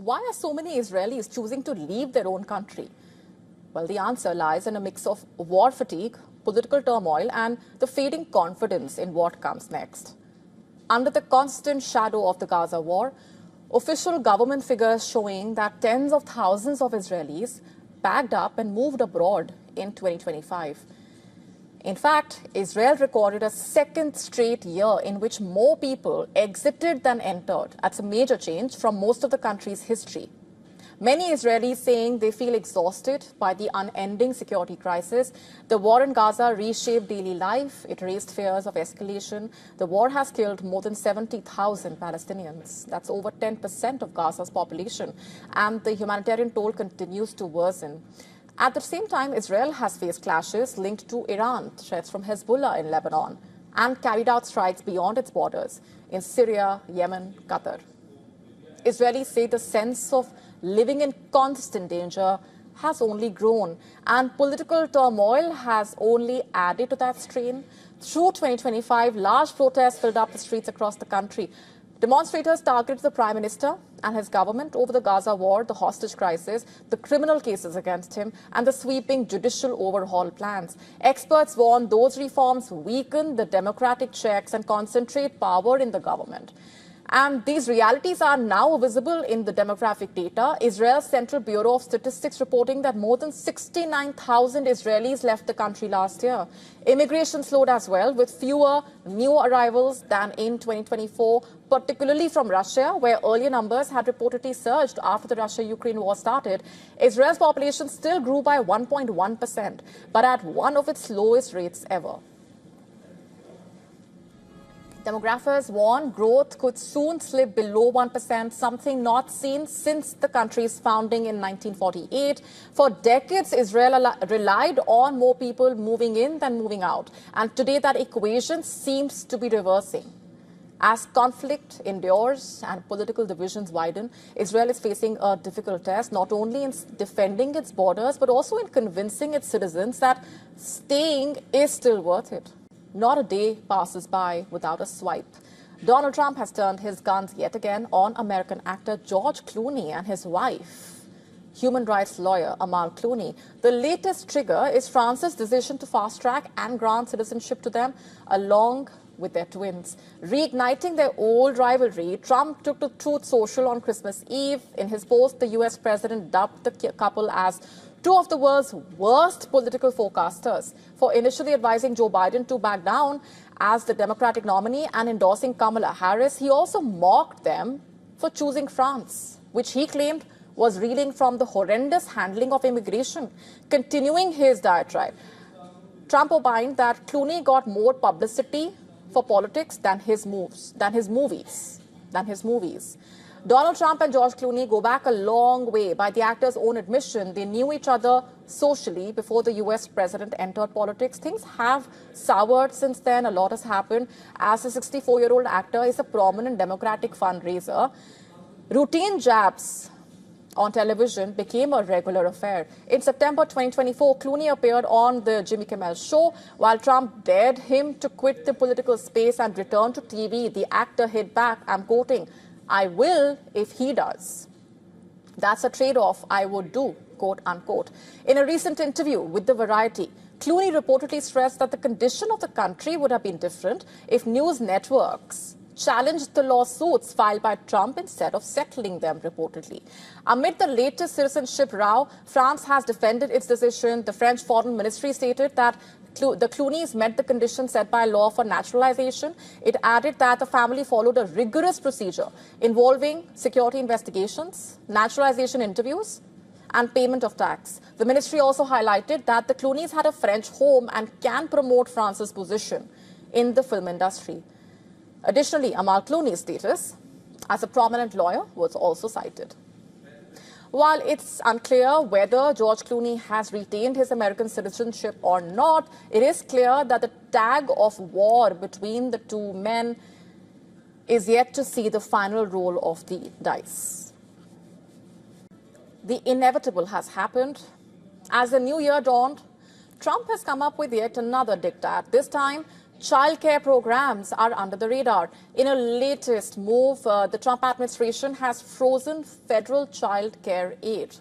Why are so many Israelis choosing to leave their own country? Well, the answer lies in a mix of war fatigue, political turmoil, and the fading confidence in what comes next. Under the constant shadow of the Gaza war, official government figures showing that tens of thousands of Israelis packed up and moved abroad in 2025. In fact, Israel recorded a second straight year in which more people exited than entered. That's a major change from most of the country's history. Many Israelis saying they feel exhausted by the unending security crisis. The war in Gaza reshaped daily life. It raised fears of escalation. The war has killed more than 70,000 Palestinians. That's over 10% of Gaza's population. And the humanitarian toll continues to worsen. At the same time, Israel has faced clashes linked to Iran, threats from Hezbollah in Lebanon, and carried out strikes beyond its borders in Syria, Yemen, Qatar. Israelis say the sense of living in constant danger has only grown, and political turmoil has only added to that strain. Through 2025, large protests filled up the streets across the country. Demonstrators targeted the Prime Minister and his government over the Gaza war, the hostage crisis, the criminal cases against him, and the sweeping judicial overhaul plans. Experts warn those reforms weaken the democratic checks and concentrate power in the government. And these realities are now visible in the demographic data. Israel's Central Bureau of Statistics reporting that more than 69,000 Israelis left the country last year. Immigration slowed as well, with fewer new arrivals than in 2024, particularly from Russia, where earlier numbers had reportedly surged after the Russia-Ukraine war started. Israel's population still grew by 1.1%, but at one of its lowest rates ever. Demographers warn growth could soon slip below 1%, something not seen since the country's founding in 1948. For decades, Israel relied on more people moving in than moving out. And today that equation seems to be reversing. As conflict endures and political divisions widen, Israel is facing a difficult test, not only in defending its borders, but also in convincing its citizens that staying is still worth it. Not a day passes by without a swipe. Donald Trump has turned his guns yet again on American actor George Clooney and his wife, human rights lawyer Amal Clooney. The latest trigger is France's decision to fast-track and grant citizenship to them, along with their twins. Reigniting their old rivalry, Trump took to Truth Social on Christmas Eve. In his post, the U.S. president dubbed the couple as two of the world's worst political forecasters for initially advising Joe Biden to back down as the Democratic nominee and endorsing Kamala Harris. He also mocked them for choosing France, which he claimed was reeling from the horrendous handling of immigration. Continuing his diatribe, Trump opined that Clooney got more publicity for politics than his movies. Donald Trump and George Clooney go back a long way. By the actor's own admission, they knew each other socially before the U.S. president entered politics. Things have soured since then. A lot has happened. As the 64-year-old actor is a prominent Democratic fundraiser, routine jabs on television became a regular affair. In September 2024, Clooney appeared on the Jimmy Kimmel Show. While Trump dared him to quit the political space and return to TV, the actor hit back, I'm quoting, "I will if he does. That's a trade-off I would do," quote unquote. In a recent interview with The Variety, Clooney reportedly stressed that the condition of the country would have been different if news networks challenged the lawsuits filed by Trump instead of settling them, reportedly. Amid the latest citizenship row, France has defended its decision. The French Foreign Ministry stated that the Clooneys met the conditions set by law for naturalization. It added that the family followed a rigorous procedure involving security investigations, naturalization interviews, and payment of tax. The ministry also highlighted that the Clooneys had a French home and can promote France's position in the film industry. Additionally, Amal Clooney's status as a prominent lawyer was also cited. While it's unclear whether George Clooney has retained his American citizenship or not, it is clear that the tag of war between the two men is yet to see the final roll of the dice. The inevitable has happened. As the new year dawned, Trump has come up with yet another diktat, this time Childcare programs are under the radar. In a latest move, the Trump administration has frozen federal child care aid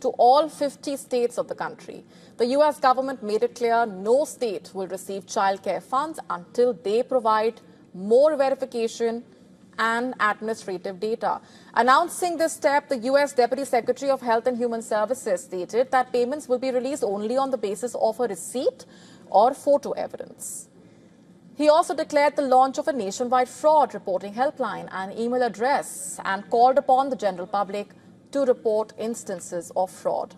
to all 50 states of the country. The U.S. government made it clear no state will receive child care funds until they provide more verification and administrative data. Announcing this step, the U.S. Deputy Secretary of Health and Human Services stated that payments will be released only on the basis of a receipt or photo evidence. He also declared the launch of a nationwide fraud reporting helpline and email address and called upon the general public to report instances of fraud.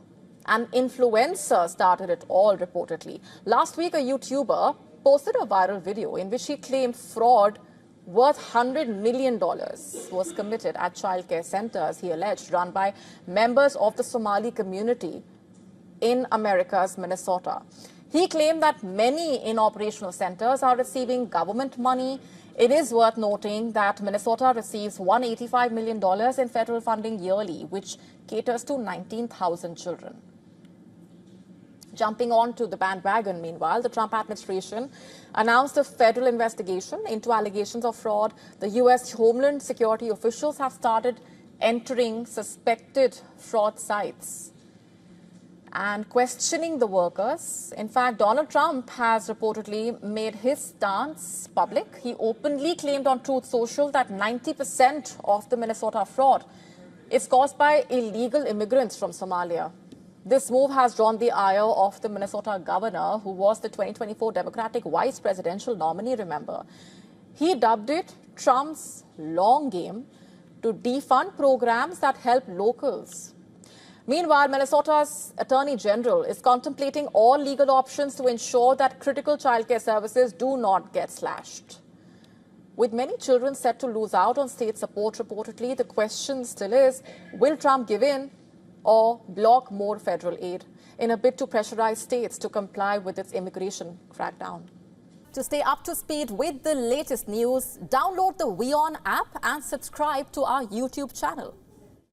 An influencer started it all, reportedly. Last week, a YouTuber posted a viral video in which he claimed fraud worth $100 million was committed at childcare centers, he alleged, run by members of the Somali community in America's Minnesota. He claimed that many in-operational centers are receiving government money. It is worth noting that Minnesota receives $185 million in federal funding yearly, which caters to 19,000 children. Jumping on to the bandwagon, meanwhile, the Trump administration announced a federal investigation into allegations of fraud. The U.S. Homeland Security officials have started entering suspected fraud sites and questioning the workers. In fact, Donald Trump has reportedly made his stance public. He openly claimed on Truth Social that 90% of the Minnesota fraud is caused by illegal immigrants from Somalia. This move has drawn the ire of the Minnesota governor, who was the 2024 Democratic vice presidential nominee, remember. He dubbed it Trump's long game to defund programs that help locals. Meanwhile, Minnesota's Attorney General is contemplating all legal options to ensure that critical childcare services do not get slashed. With many children set to lose out on state support, reportedly, the question still is, will Trump give in or block more federal aid in a bid to pressurize states to comply with its immigration crackdown? To stay up to speed with the latest news, download the WION app and subscribe to our YouTube channel.